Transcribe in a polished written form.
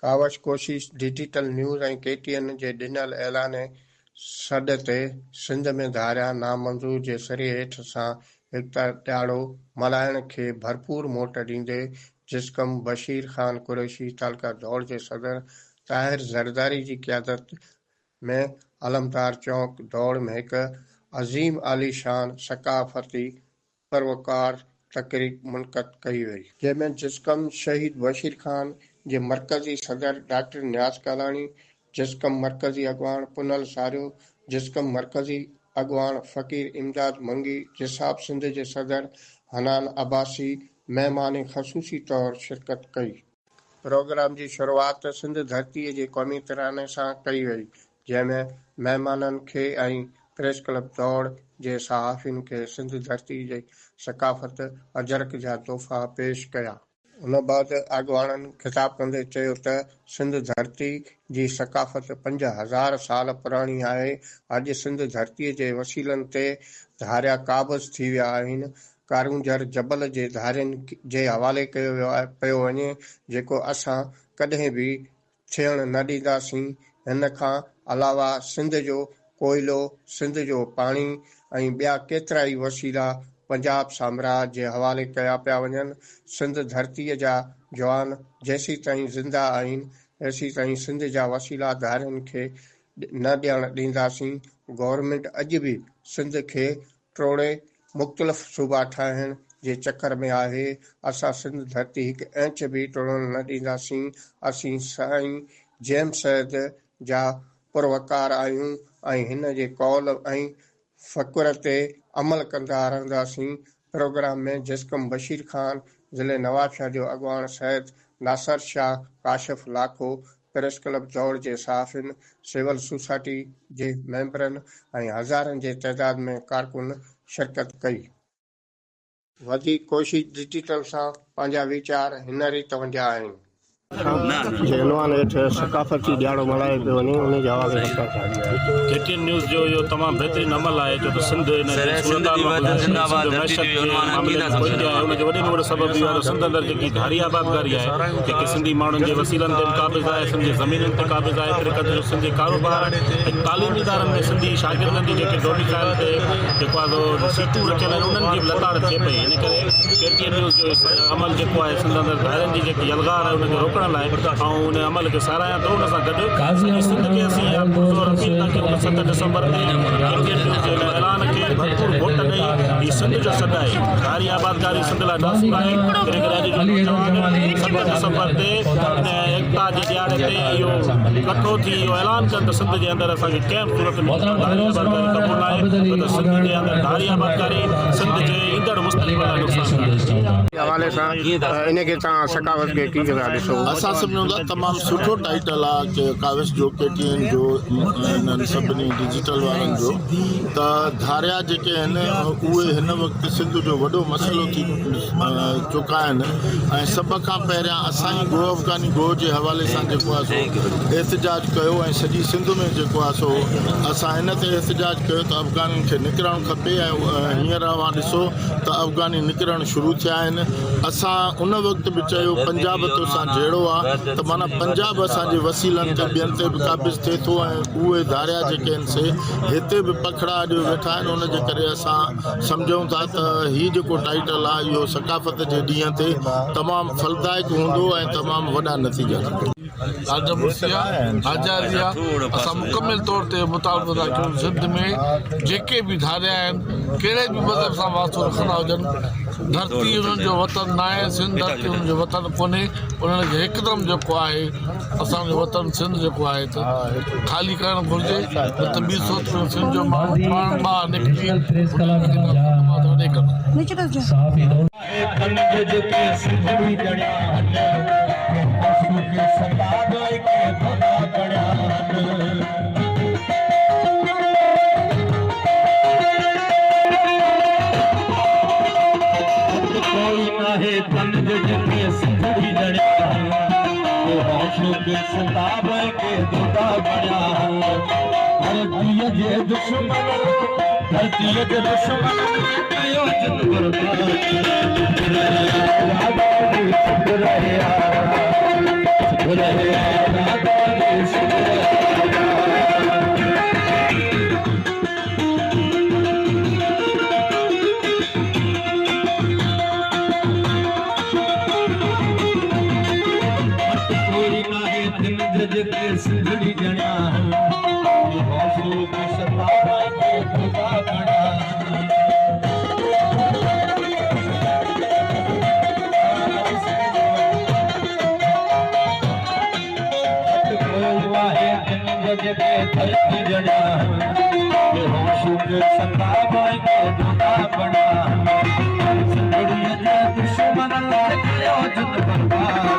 कावश कोशिश digital news ऐं KTN जे ॾिनल ऐलान सॾ ते सिंध में धारिया नामंज़ूर जे सरिये हेठि सां एकता ॾियारो मल्हाइण खे भरपूर मोट ॾींदे जिस्कम बशीर ख़ान कुरैशी तालका दौड़ जे सदर ताहिर ज़रदारी जी क़यादत में अलमदार चौक दौड़ में हिक अज़ीम आलीशान सक़ाफ़ती परवकार तक़रीब मुनक़द कई वई, जंहिंमें जिस्कम शहीद बशीर ख़ान जे मरकज़ी सदर डॉक्टर नियाज़ कालाणी, जिस्कम मरकज़ी अॻवान पुनल सारियो, जिस्कम मरकज़ी अॻवान फ़क़ीर इमदाद मंगी, जिसाब सिंध जे सदर हनान अब्बासी महिमान ख़सूसी तौर शिरकत कई। प्रोग्राम जी शुरूआत सिंध धरतीअ जे क़ौमी तिराने सां कई वई, जंहिंमें महिमाननि खे ऐं प्रेस क्लब दौड़ जे सहाफ़ियुनि खे सिंध धरती जी सक़ाफ़त अजरक जा तोहफ़ा पेश कया। उन बाद अॻवाननि ख़िताब कंदे चयो त सिंध धरती जी सक़ाफ़त 5000 साल पुराणी आहे। अॼु सिंध धरतीअ जे वसीलनि ते धारिया क़ाबिज़ थी विया आहिनि। कारूंझर जबल जे धारियुनि जे हवाले कयो पियो वञे, जेको असां कॾहिं बि थियण न ॾींदासीं। हिन खां अलावा सिंध जो कोयलो, सिंध जो पाणी ऐं ॿिया केतिरा ई वसीला पंजाब साम्राज्य जे हवाले कया पिया वञनि। सिंध धरतीअ जा जवान जेसीं ताईं ज़िंदा आहिनि, तेसीं ताईं सिंध जा वसीला धारियुनि खे न ॾियण ॾींदासीं। गवर्नमेंट अॼु बि सिंध खे टोड़े मुख़्तलिफ़ सूबा ठाहिण जे चकर में आहे। असां सिंध धरती हिकु इंच बि टोड़ण न ॾींदासीं। असीं साईं जेम्स सैद जा पुरवकार आहियूं ऐं हिन जे कौल ऐं फ़कुर ते अमल कंदा रहंदासीं। प्रोग्राम में जिस्कम बशीर ख़ान, ज़िले नवाबशाह जो अॻवान सैद नासर शाह काशिफ लाखो, प्रेस क्लब दौड़ जे सहाफ़ियुनि, सिविल सोसाइटी जे मेंबरनि ऐं हज़ारनि जे तइदाद में कारकुन शिरकत कई। वधीक कोशिश डिजिटल सां पंहिंजा वीचार हिन रीत वंडिया आहिनि। जे उनवान हेठि सक़ाफ़ती ॾियारो मल्हायो पियो वञे, उन जे हवाले KTN न्यूज़ जो इहो तमामु बहितरीनु अमल आहे, जो त सिंध हिन उनजो वॾे में वॾो सबबु इहो आहे त सिंध अंदरि जेकी धारी आबादकारी आहे, जेके सिंधी माण्हुनि जे वसीलनि ते क़ाबिज़ आहे, सिंध जे ज़मीनुनि ते क़ाबिज़ आहे। एतिरे क़दुरु जो सिंधी कारोबार ऐं तालीमी इदारनि में सिंधी शागिर्दनि जी जेके डोमिसाइल ते जेको आहे सीटूं रखियल आहिनि, उन्हनि जी बि लताड़ थिए पई। इन करे KTN न्यूज़ जो अमल जेको आहे सिंध अंदरि धारियुनि जी जेकी यलगार आहे उनखे रोकण लाइ ऐं उन अमल खे साराहियां थो। उन सां गॾु सिंध खे असीं अपील था कयूं त 7 डिसंबर ते KTN न्यूज़ जे ऐलान खे भरपूर वोट ॾेई हीउ सिंध जो सॾु आहे। धारी आबादकारी सिंध लाइ नासूर आहे। तंहिं करे अॼु जो नौजवान 7 डिसंबर ते एकता जे ॾियारे ते इहो इकठो थी इहो ऐलान कनि त सिंध जे अंदरि असांखे कंहिं सूरत में धारी आबादकारी क़बूल आहे, त सिंध जे अंदरि धारी आबादकारी सिंध जे ईंदड़ मुस्तक़बिल लाइ नुक़सान हवाले सां इनखे तव्हां सक़ाफ़त खे कीअं था ॾिसो? असां सम्झूं था तमामु सुठो टाइटल आहे कि काविश जो KTN जो इन्हनि सभिनी डिजिटल वारनि जो त धारिया जेके आहिनि उहे हिन वक़्तु सिंध जो वॾो मसइलो थी चुका आहिनि। ऐं सभ खां पहिरियां असां ई गो अफ़गानी गो जे हवाले सां जेको आहे सो एहतिजाज कयो ऐं सॼी सिंध में जेको आहे सो असां हिन ते एहतिजाज कयो त अफ़गानियुनि खे निकिरणु खपे। ऐं हींअर अवां ॾिसो त अफ़गानी निकिरणु शुरू थिया आहिनि। असां उन वक़्तु बि चयो पंजाब तोसां जहिड़ो आहे, त माना पंजाब असांजे वसीलनि ते ॿियनि ते बि क़ाबिज़ थिए थो ऐं उहे धारिया जेके आहिनि से हिते बि पखड़ा अॼु वेठा आहिनि। उन जे करे असां सम्झूं था त हीउ जेको टाइटल आहे इहो सक़ाफ़त जे ॾींहं ते तमामु फलदायक हूंदो ऐं तमामु वॾा नतीजा असां मुकमिल तौर ते मुतालबो था कयूं सिंध में जेके बि धारिया आहिनि, कहिड़े बि मज़हब सां वास्तो रखंदा हुजनि, धरती उन्हनि जो वतन न आहे। सिंध धरती उन्हनि जो वतन कोन्हे। उन्हनि खे हिकदमि जेको आहे असांजो वतन सिंध जेको आहे त ख़ाली करणु घुरिजे, न त ॿी सोच में सिंध जो माण्हू पाण ॿाहिरि निकिरी धरती के दुश्मन सिंधड़ी जणा हौसलो के सतारा के खुदा बना जगे धरती जणा हौसलो के सतारा के खुदा बना सिंधड़ी दुश्मन लड़ गयो जुद बर्बाद